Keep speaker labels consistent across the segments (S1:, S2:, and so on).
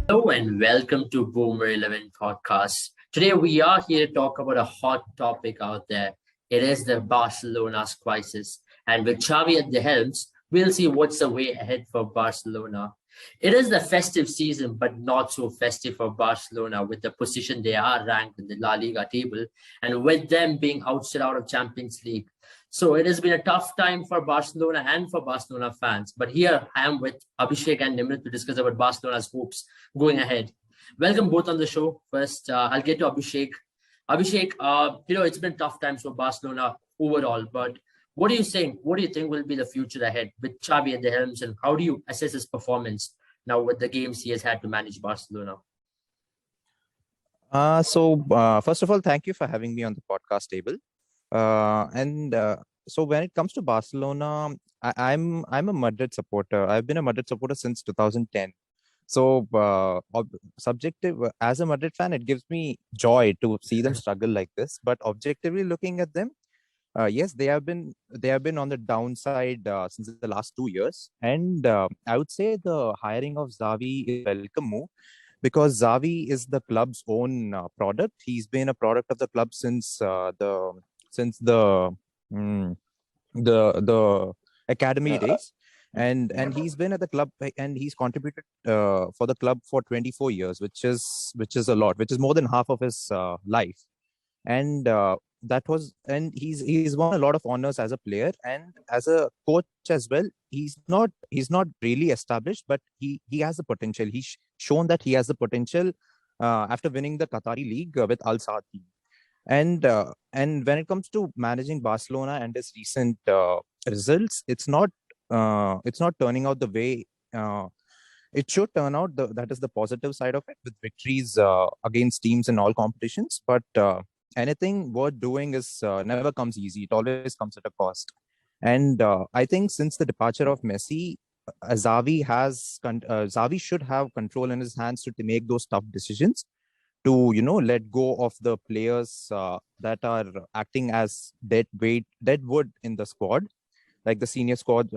S1: Hello and welcome to Boomer 11 podcast. Today we are here to talk about a hot topic out there. It is the Barcelona's crisis. And with Xavi at the helms, we'll see what's the way ahead for Barcelona. It is the festive season, but not so festive for Barcelona with the position they are ranked in the La Liga table and with them being ousted out of Champions League. So it has been a tough time for Barcelona and for Barcelona fans. But here I am with Abhishek and Nimrit to discuss about Barcelona's hopes going ahead. Welcome both on the show. First, I'll get to Abhishek. Abhishek, it's been tough times for Barcelona overall, but what do you think? What do you think will be the future ahead with Xavi at the helms, and how do you assess his performance now with the games he has had to manage Barcelona?
S2: First of all, thank you for having me on the podcast table. So when it comes to Barcelona, I'm a Madrid supporter. I've been a Madrid supporter since 2010. Subjective as a Madrid fan, it gives me joy to see them struggle like this. But objectively looking at them, yes, they have been on the downside since the last 2 years, and I would say the hiring of Xavi is a welcome move because Xavi is the club's own product. He's been a product of the club since mm, the academy days, and he's been at the club and he's contributed for the club for 24 years, which is a lot, which is more than half of his life. And he's won a lot of honors as a player and as a coach as well. He's not really established, but he has the potential. He's shown that he has the potential after winning the Qatari league with Al Saad team. And when it comes to managing Barcelona and his recent results, it's not turning out the way it should turn out. That is the positive side of it, with victories against teams in all competitions. But anything worth doing is never comes easy. It always comes at a cost. And I think since the departure of Messi, Xavi should have control in his hands to make those tough decisions, to let go of the players that are acting as dead wood in the squad, like the senior squad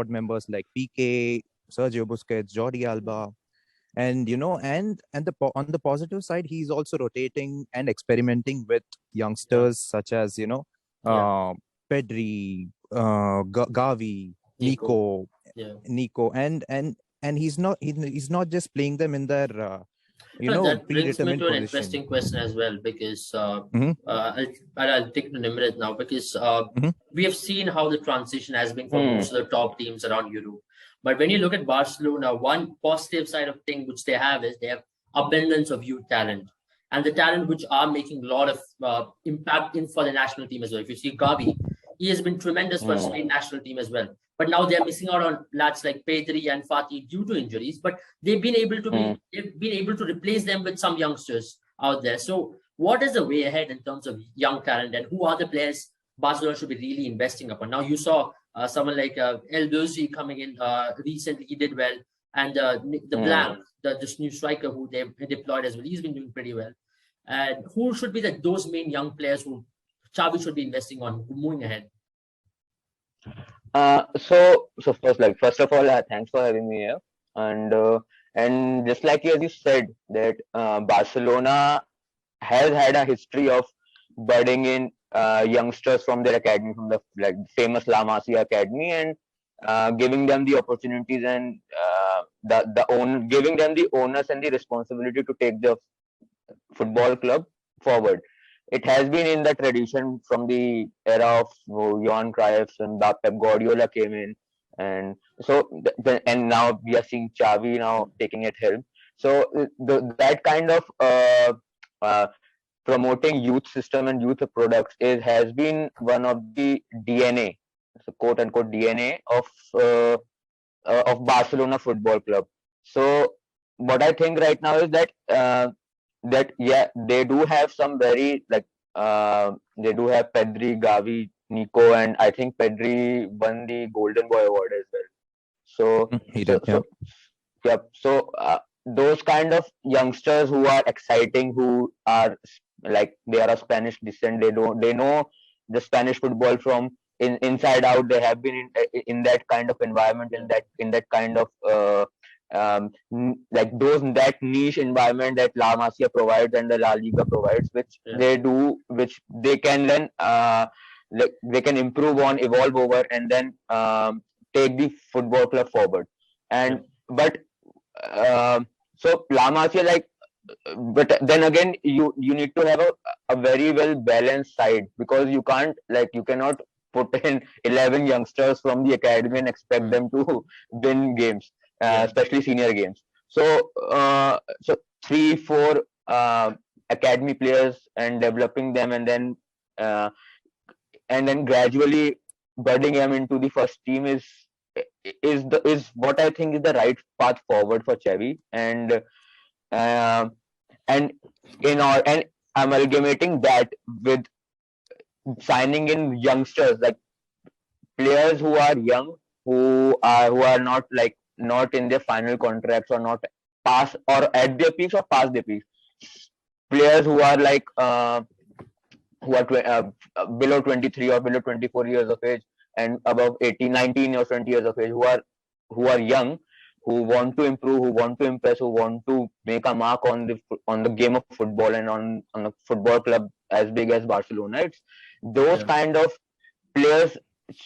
S2: members like PK, Sergio Busquets, Jordi Alba. And on the positive side, he's also rotating and experimenting with
S1: Yeah,
S2: youngsters such as
S1: yeah,
S2: uh, Pedri, Gavi,
S1: Nico. Yeah.
S2: Nico, and he's not just playing them in their
S1: No, that brings me
S2: predetermined
S1: to an
S2: position.
S1: interesting question as well, because
S2: Hmm.
S1: I'll take to Nimrit now, because
S2: Hmm.
S1: we have seen how the transition has been for
S3: Hmm.
S1: most of the top teams around Europe. But when you look at Barcelona, one positive side of thing which they have is they have abundance of youth talent, and the talent which are making a lot of impact in for the national team as well. If you see Gavi, he has been tremendous for
S3: Hmm.
S1: Spain national team as well. But now they're missing out on lads like Pedri and Fatih due to injuries. But
S3: Hmm.
S1: they've been able to replace them with some youngsters out there. So what is the way ahead in terms of young talent, and who are the players Barcelona should be really investing upon? Now you saw someone like El Dozi coming in recently. He did well, and the
S3: Hmm.
S1: Blanc, this new striker who they deployed as well, he's been doing pretty well. And who should be those main young players who Xavi should be investing on moving ahead?
S3: So first of all, thanks for having me here. And just like as you said that Barcelona has had a history of budding in youngsters from their academy, from the like famous La Masia Academy, and giving them the opportunities and giving them the onus and the responsibility to take the football club forward. It has been in the tradition from the era of Johan Cruyff and Pep Guardiola came in, and and now we are seeing Xavi now taking it helm. So that kind of uh, promoting youth system and youth products has been one of the DNA, so quote unquote DNA of Barcelona Football Club. So what I think right now is that yeah, they do have some very they do have Pedri, Gavi, Nico, and I think Pedri won the Golden Boy award as well. So
S2: He
S3: so
S2: did, yeah.
S3: so yeah, so those kind of youngsters who are exciting, who are like they are of Spanish descent, they know the Spanish football from inside out. They have been in that kind of environment, in that kind of like that niche environment that La Masia provides and the La Liga provides, which which they can then they can improve on, evolve over, and then take the football club forward. And but so La Masia, like, but then again, you need to have a very well balanced side, because you cannot put in 11 youngsters from the academy and expect them to win games, especially senior games. So so 3-4 academy players and developing them, and then gradually budding them into the first team is what I think is the right path forward for Xavi. And and amalgamating that with signing in youngsters, like players who are young, who are not in their final contracts, or not past or at their peaks or past their peaks. Players who are below 23 or below 24 years of age, and above 18, 19 or 20 years of age, who are young, who want to improve, who want to impress, who want to make a mark on the game of football and on a football club as big as Barcelona. It's those kind of players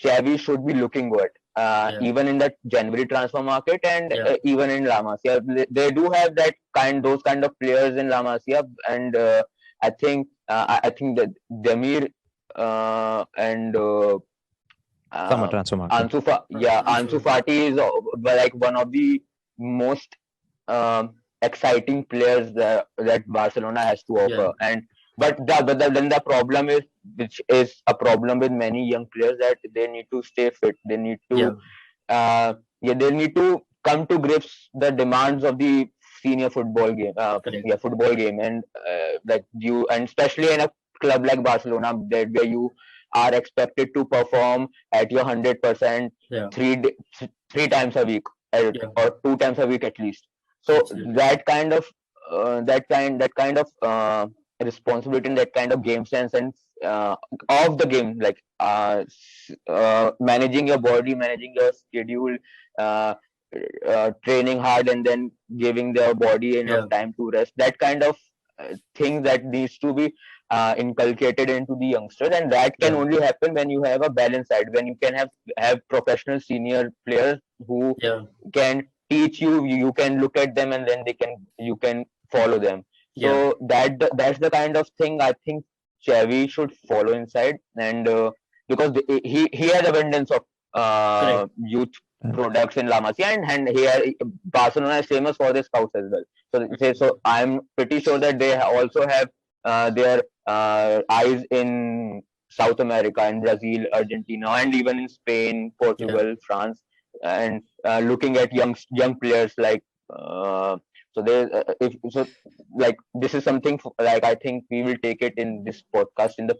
S3: Xavi should be looking at, even in the January transfer market, and even in La Masia. They do have those kind of players in La Masia, and I think that Demir and
S2: summer transfer market.
S3: Ansu Fati is like one of the most exciting players that Barcelona has to offer. And but then the problem is, which is a problem with many young players, that they need to stay fit. They need to they need to come to grips the demands of the senior football game. Football game, and and especially in a club like Barcelona, where you are expected to perform at your 100% three times a week, or 2 times a week at least. So that kind of responsibility and that kind of game sense and of the game, like managing your body, managing your schedule, training hard, and then giving their body enough time to rest. That kind of thing that needs to be inculcated into the youngsters, and that can only happen when you have a balanced side, when you can have professional senior players who can teach you. You can look at them, and then you can follow them. So that's the kind of thing I think Xavi should follow inside, and because he has abundance of youth products in La Masia, and here Barcelona is famous for their scouts as well. So I'm pretty sure that they also have their eyes in South America, in Brazil, Argentina, and even in Spain, Portugal, France, and looking at young players like. So this is something I think we will take it in this podcast in the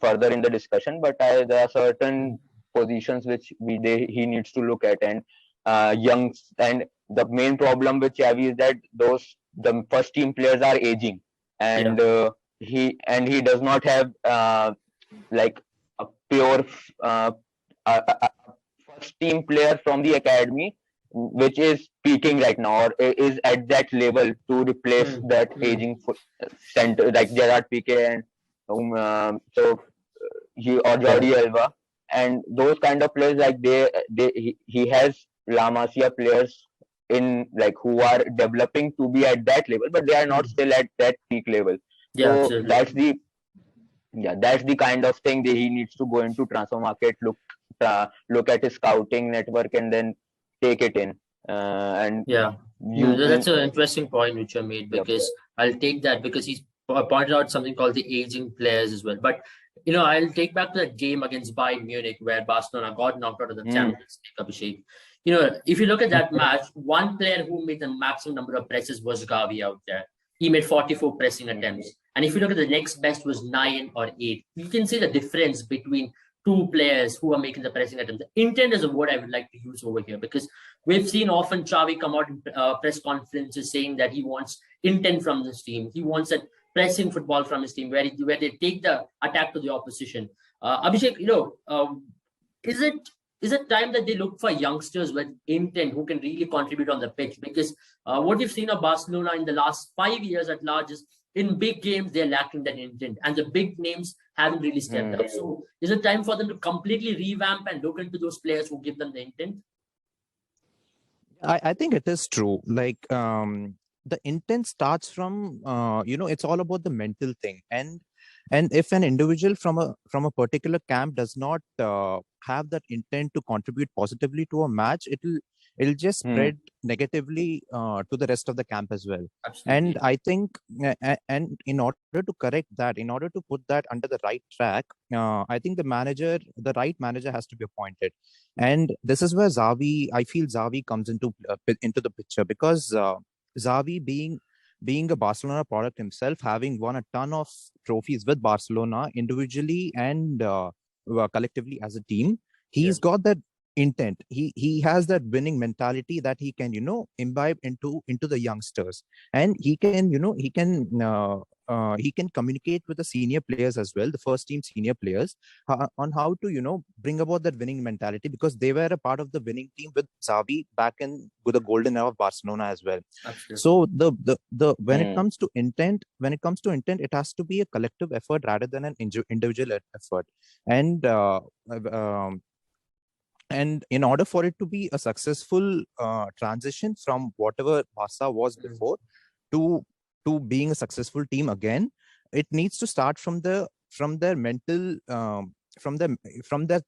S3: further in the discussion. But there are certain positions which he needs to look at, and and the main problem with Xavi is that the first team players are aging, and he does not have like a pure first team player from the academy which is peaking right now, or is at that level to replace that aging center like Gerard Piqué and or Jordi Alba, and those kind of players. Like he has La Masia players in who are developing to be at that level, but they are not still at that peak level. So that's the kind of thing that he needs to go into transfer market, look at his scouting network, and then take it in.
S1: That's an interesting point which you made, because I'll take that, because he's pointed out something called the aging players as well. But I'll take back to that game against Bayern Munich where Barcelona got knocked out of the Champions League, Abhishek. If you look at that match, one player who made the maximum number of presses was Gavi out there. He made 44 pressing attempts. And if you look at the next best was 9 or 8. You can see the difference between two players who are making the pressing attempts. The intent is a word I would like to use over here, because we've seen often Xavi come out in press conferences saying that he wants intent from this team. He wants that pressing football from his team where they take the attack to the opposition. Abhishek, is it is it time that they look for youngsters with intent who can really contribute on the pitch? Because what we've seen of Barcelona in the last 5 years at large is in big games, they're lacking that intent, and the big names haven't really stepped up. So is it time for them to completely revamp and look into those players who give them the intent?
S2: I think it is true. Like the intent starts from it's all about the mental thing, and if an individual from a particular camp does not have that intent to contribute positively to a match, it'll just spread negatively to the rest of the camp as well.
S1: Absolutely.
S2: And I think and in order to correct that, in order to put that under the right track, I think the right manager has to be appointed. And this is where I feel Xavi comes into the picture, because Xavi being a Barcelona product himself, having won a ton of trophies with Barcelona individually and collectively as a team, he's got that intent. He has that winning mentality that he can imbibe into the youngsters, and he can communicate with the senior players as well, the first team senior players, on how to bring about that winning mentality, because they were a part of the winning team with Xavi back in with the golden era of Barcelona as well.
S1: Absolutely.
S2: So the when it comes to intent, it has to be a collective effort rather than an individual effort. And in order for it to be a successful transition from whatever Barca was before to being a successful team again, it needs to start from their mental from their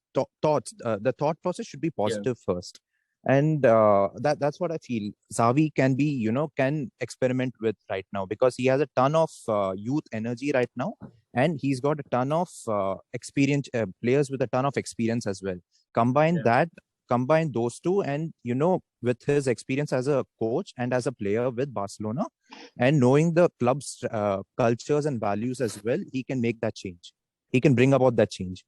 S2: thoughts. The thought process should be positive first, and that's what I feel Xavi can experiment with right now, because he has a ton of youth energy right now, and he's got a ton of experience players with a ton of experience as well. Combine those two, and with his experience as a coach and as a player with Barcelona, and knowing the club's cultures and values as well, he can make that change. He can bring about that change,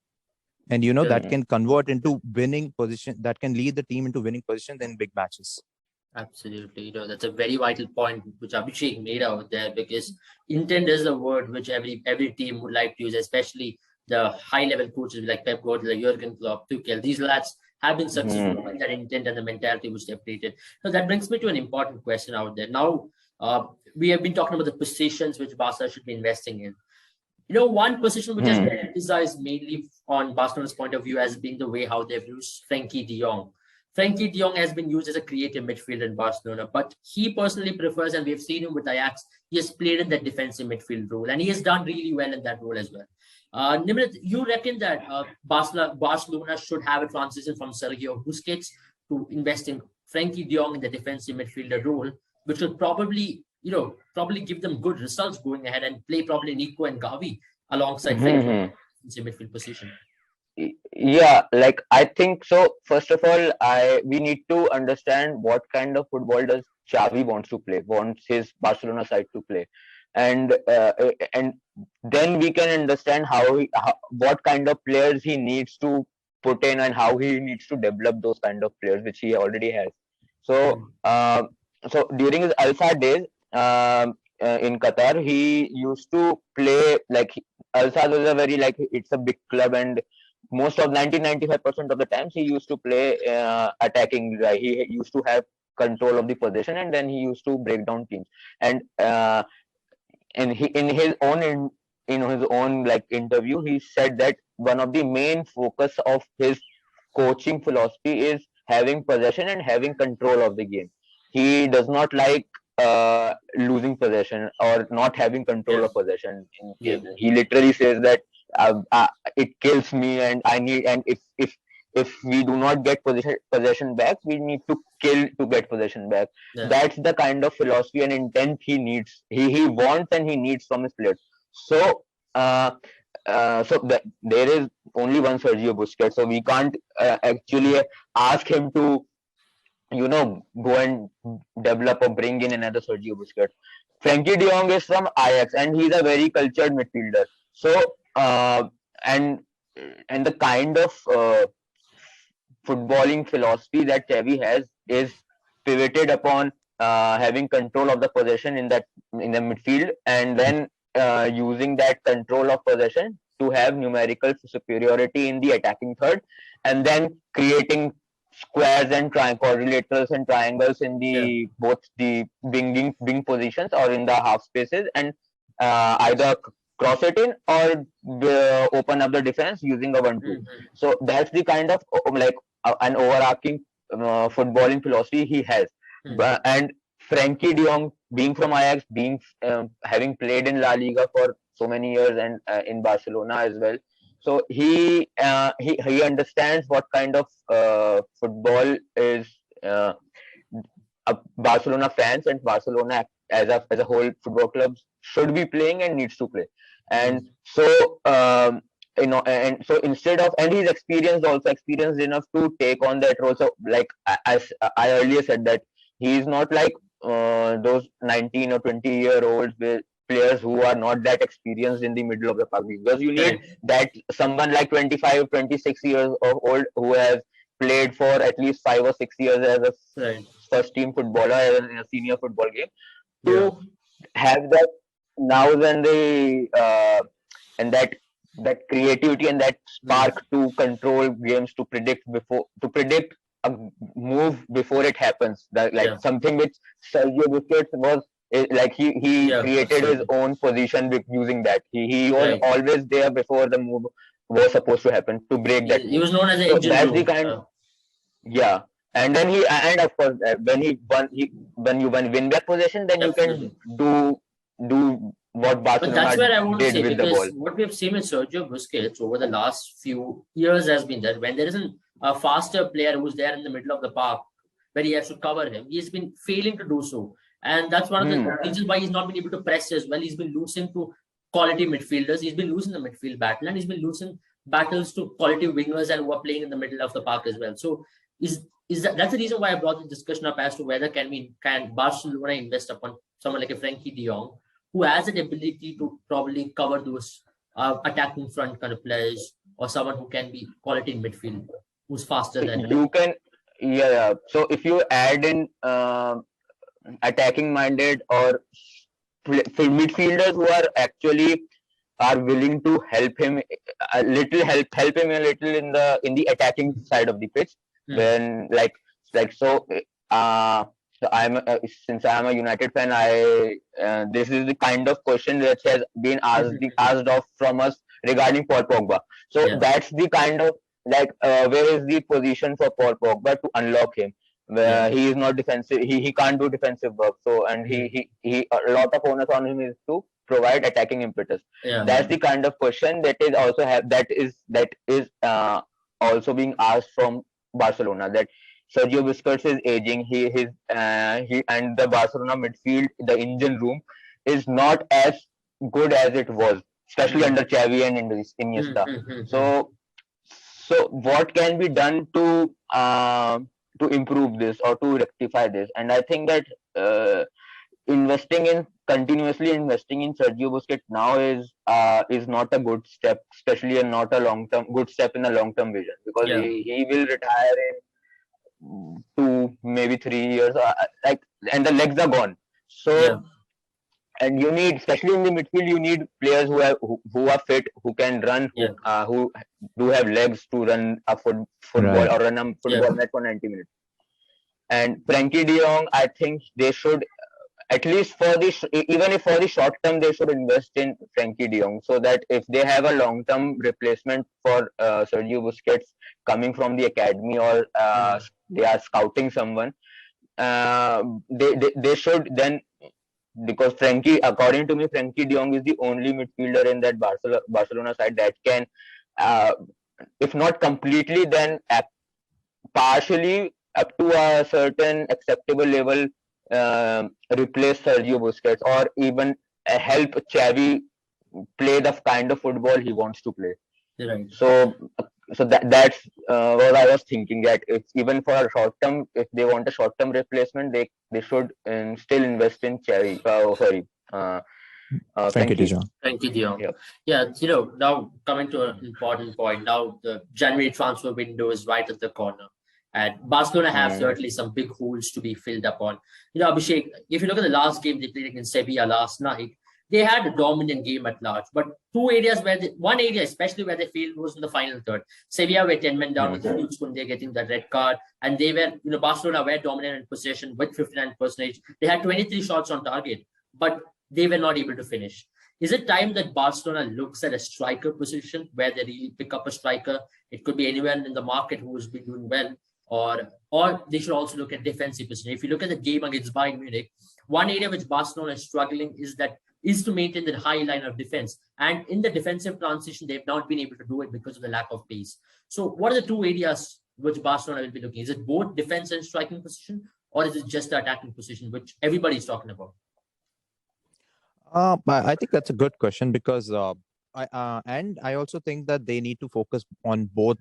S2: and that can convert into winning position, that can lead the team into winning positions in big matches.
S1: Absolutely. That's a very vital point which Abhishek made out there, because intent is the word which every team would like to use, especially the high-level coaches like Pep Guardiola, Jurgen Klopp, Tuchel. These lads have been successful with that intent and the mentality which they've created. So that brings me to an important question out there. Now, we have been talking about the positions which Barca should be investing in. One position which has been emphasized mainly on Barcelona's point of view as being the way how they've used Frenkie de Jong. Frenkie de Jong has been used as a creative midfielder in Barcelona, but he personally prefers, and we've seen him with Ajax, he has played in that defensive midfield role, and he has done really well in that role as well. Nimrat, you reckon that Barcelona should have a transition from Sergio Busquets to invest in Frenkie de Jong in the defensive midfielder role, which would probably give them good results going ahead, and play probably Nico and Gavi alongside Frenkie in the midfield position?
S3: Yeah, like I think so. First of all, we need to understand what kind of football does Xavi wants his Barcelona side to play, and then we can understand what kind of players he needs to put in, and how he needs to develop those kind of players which he already has. So so during his Al Sadd days in Qatar, he used to play like Al Sadd was a very it's a big club, and most of 95% of the times he used to play attacking. He used to have control of the possession, and then he used to break down teams. And he in his own interview, he said that one of the main focus of his coaching philosophy is having possession and having control of the game. He does not like losing possession or not having control of possession. He literally says that it kills me, and I need, and if we do not get possession back, we need to kill to get possession back. That's the kind of philosophy and intent he needs. He wants and he needs from his players. So there is only one Sergio Busquets, so we can't actually ask him to go and develop or bring in another Sergio Busquets. Frenkie de Jong is from Ajax, and he's a very cultured midfielder. So and the kind of footballing philosophy that Xavi has is pivoted upon having control of the possession in the midfield, and then using that control of possession to have numerical superiority in the attacking third, and then creating squares and quadrilaterals and triangles in the both the wing positions or in the half spaces, and either cross it in or open up the defense using a 1-2. So that's the kind of like an overarching footballing philosophy he has. And Frankie de Jong, being from Ajax, having played in La Liga for so many years and in Barcelona as well, so he understands what kind of football is Barcelona fans and Barcelona as a whole football club should be playing and needs to play. And so and so instead of, and he's experienced enough to take on that role. So like as I earlier said, that he's not like those 19 or 20-year-old players who are not that experienced in the middle of the park, because you need that someone like 25, 26 years of old who has played for at least 5 or 6 years as a first team footballer in a senior football game to have that nous and the and that creativity and that spark to control games, to predict a move before it happens. That something which Sergio Busquets was like he created his own position with using that. He was always there before the move was supposed to happen to break that.
S1: He was known as an engine
S3: that's
S1: room.
S3: The kind. And then and of course when you win back possession, then you can do what Barcelona
S1: that's where I want to
S3: did
S1: say,
S3: with the
S1: because
S3: ball.
S1: what we have seen with Sergio Busquets over the last few years has been that when there isn't a faster player who's there in the middle of the park where he has to cover him, he's been failing to do so. And that's one of the reasons why he's not been able to press as well. He's been losing to quality midfielders. He's been losing the midfield battle, and he's been losing battles to quality wingers and who are playing in the middle of the park as well. So that's the reason why I brought the discussion up as to whether can Barcelona invest upon someone like a Frankie de Jong, who has an ability to probably cover those attacking front kind of players, or someone who can be quality in midfield, who's faster than
S3: you can. So if you add in attacking minded or midfielders who are actually willing to help him a little in the attacking side of the pitch, when so I'm since I'm a United fan, this is the kind of question that has been asked of from us regarding Paul Pogba. So that's the kind of where is the position for Paul Pogba to unlock him? Where he is not defensive, he can't do defensive work. So and he a lot of onus on him is to provide attacking impetus. That's the kind of question that is also also being asked from Barcelona, that Sergio Busquets is aging. He and the Barcelona midfield, the engine room, is not as good as it was, especially under Xavi and Iniesta. So what can be done to improve this or to rectify this? And I think that continuously investing in Sergio Busquets now is not a good step, especially and not a good step in a long-term vision, because he will retire in 2, maybe 3 years, and the legs are gone. So and you need, especially in the midfield, you need players who are fit, who can run, who do have legs to run a football or run a football match for 90 minutes. And Frankie de Jong, I think they should, at least even if for the short term, they should invest in Frankie de Jong, so that if they have a long term replacement for Sergio Busquets coming from the academy, or they are scouting someone, they should then, because according to me, Frankie de Jong is the only midfielder in that Barcelona side that can, if not completely, then partially up to a certain acceptable level, replace Sergio Busquets, or even help Xavi play the kind of football he wants to play.
S1: Right.
S3: So that's what I was thinking, that if even for a short term, if they want a short term replacement, they should still invest in Xavi.
S2: Frankie de Jong.
S1: Frankie de Jong. Yeah, now coming to an important point. Now the January transfer window is right at the corner, and Barcelona have certainly some big holes to be filled upon. Abhishek, if you look at the last game they played against Sevilla last night, they had a dominant game at large. But one area especially where they failed was in the final third. Sevilla were 10 men down with the huge Kunde getting the red card, and they were, Barcelona were dominant in possession with 59%. They had 23 shots on target, but they were not able to finish. Is it time that Barcelona looks at a striker position where they really pick up a striker? It could be anyone in the market who has been doing well, or they should also look at defensive position. If you look at the game against Bayern Munich, one area which Barcelona is struggling is to maintain that high line of defense. And in the defensive transition, they've not been able to do it because of the lack of pace. So what are the two areas which Barcelona will be looking? Is it both defense and striking position, or is it just the attacking position, which everybody's talking about?
S2: I think that's a good question because I also think that they need to focus on both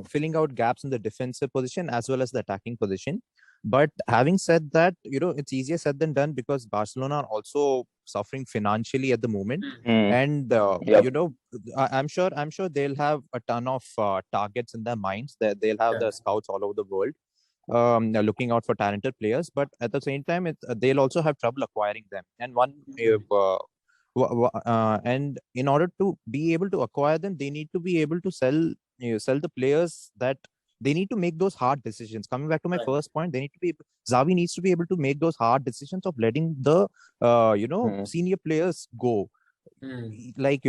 S2: filling out gaps in the defensive position as well as the attacking position. But having said that, it's easier said than done because Barcelona are also suffering financially at the moment, and I'm sure they'll have a ton of targets in their minds. That they'll have the scouts all over the world looking out for talented players, but at the same time, they'll also have trouble acquiring them. And and in order to be able to acquire them, they need to be able to sell the players that they need to make those hard decisions. Coming back to my first point, Xavi needs to be able to make those hard decisions of letting the senior players go. Like,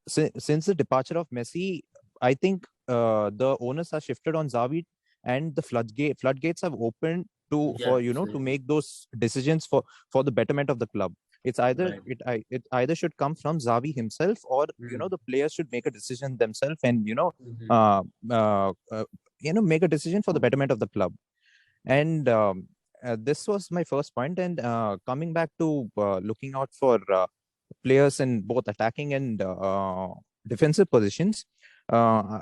S2: since the departure of Messi, I think the owners have shifted on Xavi, and the floodgates have opened to make those decisions for the betterment of the club. It's either it either should come from Xavi himself, or the players should make a decision themselves and make a decision for the betterment of the club. And this was my first point. And coming back to looking out for players in both attacking and defensive positions, I'm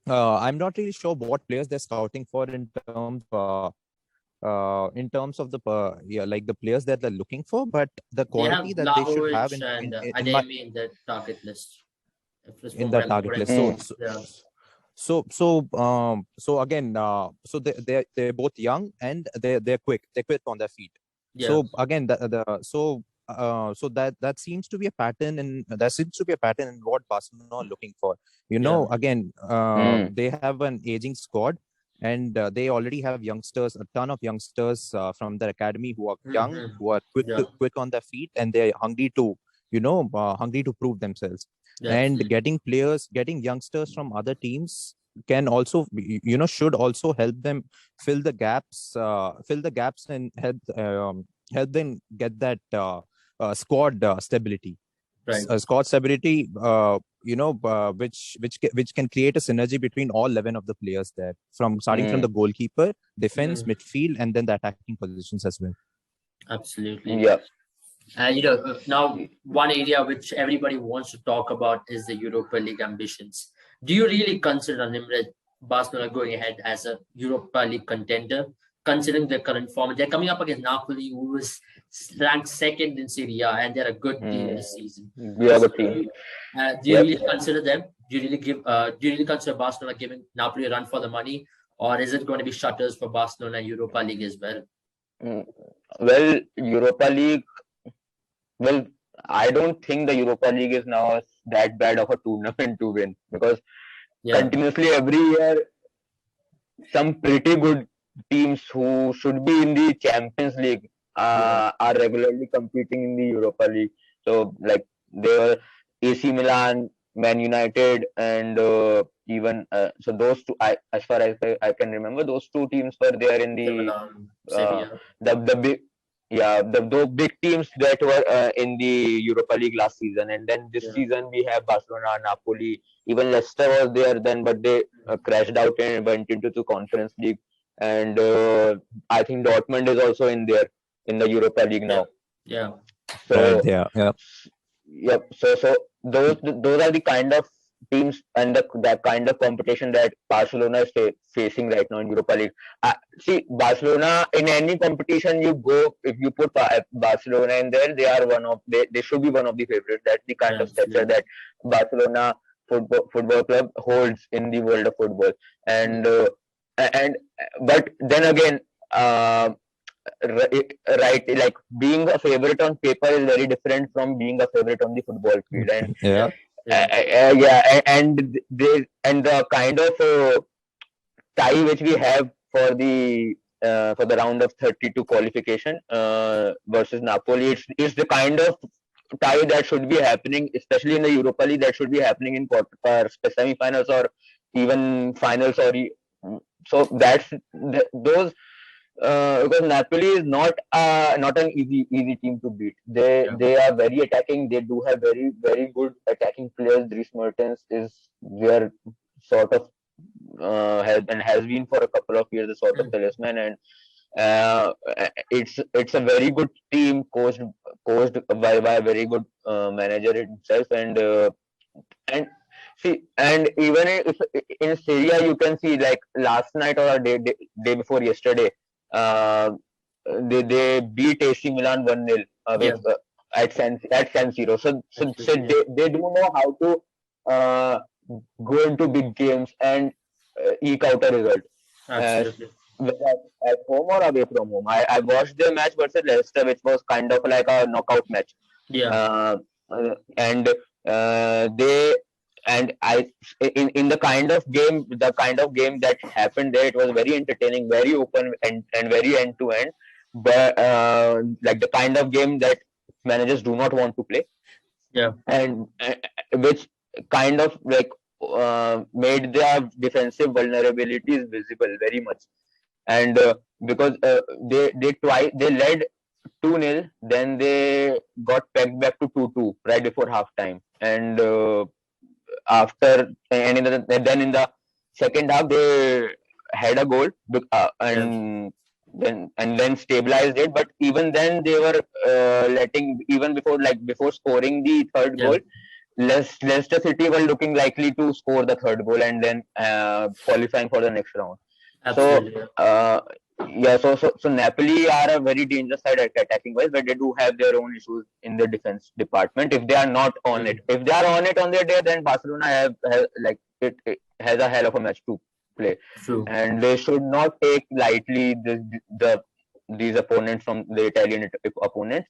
S2: not really sure what players they're scouting for in terms of the players that they're looking for, but the quality that they should have in
S1: the target list.
S2: In the target list. So again, they're both young and they're quick. They're quick on their feet. Yeah. So again, so that seems to be a pattern, and there seems to be a pattern in what Barcelona are looking for. Again, they have an aging squad, and they already have a ton of youngsters from their academy who are young, who are quick on their feet, and they're hungry to prove themselves. And getting youngsters from other teams can also, should also help them fill the gaps and help them get that squad stability. Squad stability, which can create a synergy between all 11 of the players there, starting from the goalkeeper, defense, midfield, and then the attacking positions as well.
S1: Absolutely. Yeah. And now one area which everybody wants to talk about is the Europa League ambitions. Do you really consider Barcelona going ahead as a Europa League contender, considering their current form? They're coming up against Napoli, who is ranked second in Serie A, and they're a good team this season.
S3: We have a team.
S1: Do you really consider them? Do you really consider Barcelona giving Napoli a run for the money, or is it going to be shutters for Barcelona and Europa League as well?
S3: Well, Europa League. Well, I don't think the Europa League is now that bad of a tournament to win, because continuously every year some pretty good teams who should be in the Champions League are regularly competing in the Europa League. So like they were AC Milan, Man United, and even so those two, as far as I can remember, those two teams were there in the big teams that were in the Europa League last season. And then this season we have Barcelona, Napoli, even Leicester was there then, but they crashed out and went into the Conference League. And I think Dortmund is also in there in the Europa League now.
S1: Yeah.
S3: So So those are the kind of teams and the kind of competition that Barcelona is facing right now in Europa League. See, Barcelona in any competition you go, if you put Barcelona in there, they should be one of the favorites. That's the kind of stature that Barcelona football club holds in the world of football. But then again, right, like being a favorite on paper is very different from being a favorite on the football field. And
S2: Yeah.
S3: and the kind of tie which we have for the round of 32 qualification versus Napoli, it's the kind of tie that should be happening, especially in the Europa League, that should be happening in semi-finals or even finals. So that's those because Napoli is not an easy team to beat. They are very attacking. They do have very good attacking players. Dries Mertens is their sort of has been for a couple of years a sort of talisman, and it's a very good team coached by a very good manager himself. And see, and even if in Syria you can see, like last night or a day before yesterday, uh, they beat AC Milan 1-0 at San Siro. So they do know how to uh, go into big games and eke out a result.
S1: Absolutely.
S3: At home or away from home. I watched their match versus Leicester, which was kind of like a knockout match.
S1: Yeah.
S3: And they and I in the kind of game that happened there, it was very entertaining, very open, and very end to end. But like the kind of game that managers do not want to play.
S1: Yeah.
S3: And which kind of like made their defensive vulnerabilities visible very much. And because they led 2-0, then they got pegged back to 2-2 right before halftime, and then in the second half they had a goal, then stabilized it. But even then they were letting, even before scoring the third goal, Leicester City were looking likely to score the third goal and then qualifying for the next round.
S1: Absolutely.
S3: So Napoli are a very dangerous side at attacking wise, but they do have their own issues in the defense department if they are not on it. If they are on it on their day, then Barcelona it has a hell of a match to play.
S1: True.
S3: And they should not take lightly these opponents from the Italian opponents.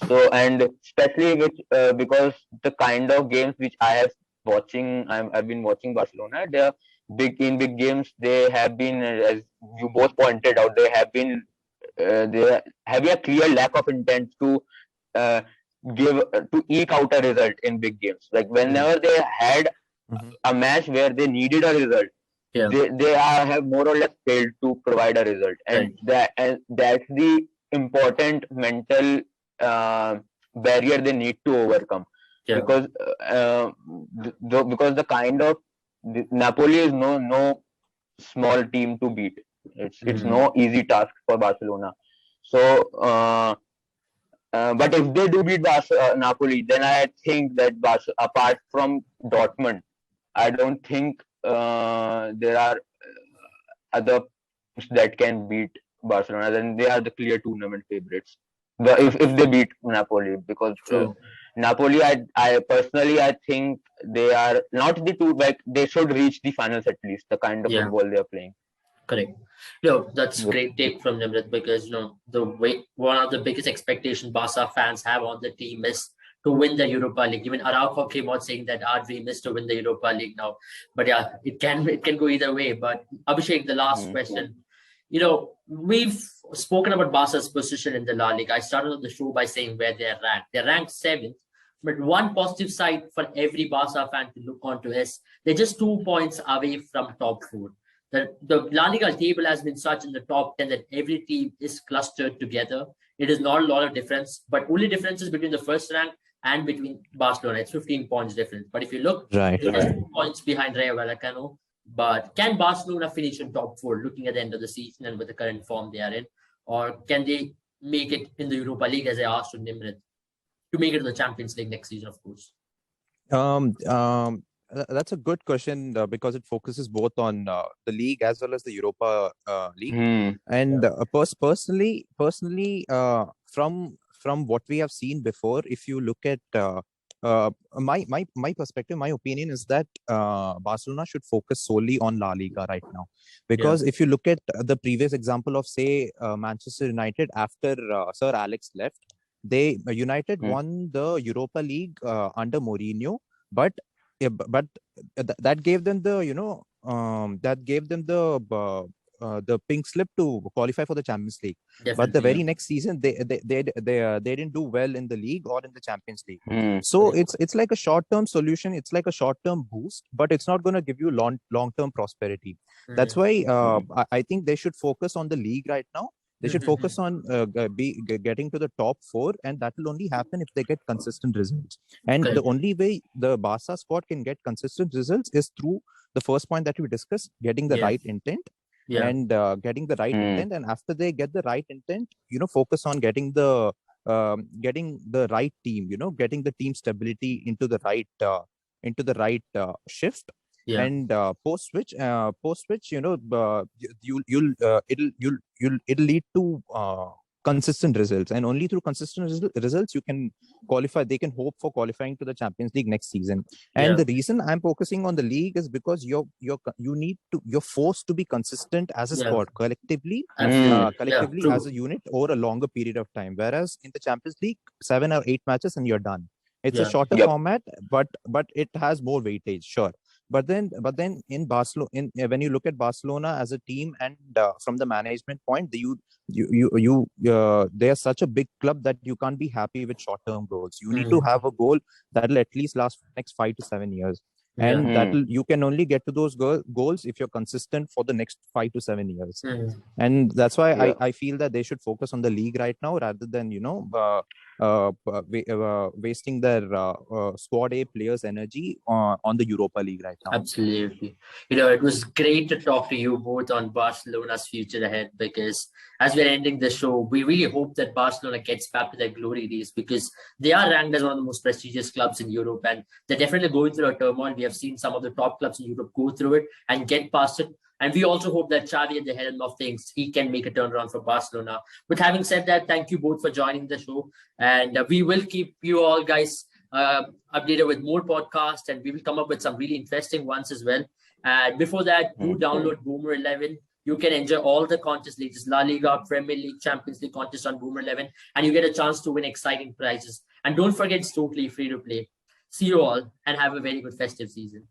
S3: So, and especially because the kind of games which I've been watching Barcelona, they're big games. They have been, as you both pointed out, they have a clear lack of intent to eke out a result in big games. Like whenever they had a match where they needed a result, they have more or less failed to provide a result, and that's the important mental barrier they need to overcome. Because the kind of Napoli is no small team to beat. It's no easy task for Barcelona. So, but if they do beat Napoli, then I think that apart from Dortmund, I don't think there are other teams that can beat Barcelona. Then they are the clear tournament favorites. If they beat Napoli, because Napoli, I personally think they are not the two. Like they should reach the finals at least. The kind of football they are playing.
S1: Correct. That's great take from Nimrit, because one of the biggest expectations Barca fans have on the team is to win the Europa League. Even Araujo came out saying that our dream is to win the Europa League now. But yeah, it can go either way. But Abhishek, the last question. We've spoken about Barca's position in the La Liga. I started the show by saying where they're ranked. They're ranked 7th. But one positive side for every Barca fan to look onto is they're just 2 points away from top 4. The La Liga table has been such in the top 10 that every team is clustered together. It is not a lot of difference, but only differences between the first rank and between Barcelona. It's 15 points difference. But if you look, it's 2 points behind Rayo Vallecano. But can Barcelona finish in top 4 looking at the end of the season and with the current form they are in? Or can they make it in the Europa League, as I asked to Nimrit, to make it to the Champions League next season, of course?
S2: That's a good question because it focuses both on the league as well as the Europa League. And personally, from what we have seen before, if you look at my perspective, my opinion is that Barcelona should focus solely on La Liga right now, because if you look at the previous example of, say, Manchester United after Sir Alex left, United won the Europa League under Mourinho, but that gave them the the pink slip to qualify for the Champions League. But the very next season, they didn't do well in the league or in the Champions League. So it's like a short-term solution. It's like a short-term boost, but it's not going to give you long-term prosperity. That's why I think they should focus on the league right now. They should focus on getting to the top 4, and that will only happen if they get consistent results. And the only way the Barca squad can get consistent results is through the first point that we discussed, getting the right intent. And getting the right intent, and after they get the right intent, focus on getting the right team, getting the team stability into the right shift. And post switch, it'll lead to consistent results, and only through consistent results you can qualify. They can hope for qualifying to the Champions League next season. And the reason I'm focusing on the league is because you're forced to be consistent as a squad, collectively as a unit over a longer period of time. Whereas in the Champions League, 7 or 8 matches and you're done. It's a shorter format, but it has more weightage, sure. But then in Barcelona, when you look at Barcelona as a team, and from the management point, they are such a big club that you can't be happy with short-term goals. You need to have a goal that will at least last for the next 5 to 7 years. And you can only get to those goals if you're consistent for the next 5 to 7 years. And that's why I feel that they should focus on the league right now, rather than wasting their squad A players' energy on the Europa League right now.
S1: Absolutely. It was great to talk to you both on Barcelona's future ahead, because as we're ending the show, we really hope that Barcelona gets back to their glory days, because they are ranked as one of the most prestigious clubs in Europe, and they're definitely going through a turmoil. We have seen some of the top clubs in Europe go through it and get past it. And we also hope that Xavi, at the helm of things, he can make a turnaround for Barcelona. But having said that, thank you both for joining the show. And we will keep you all guys updated with more podcasts, and we will come up with some really interesting ones as well. And before that, do download Boomer 11. You can enjoy all the contests, latest La Liga, Premier League, Champions League contests on Boomer 11, and you get a chance to win exciting prizes. And don't forget, it's totally free to play. See you all, and have a very good festive season.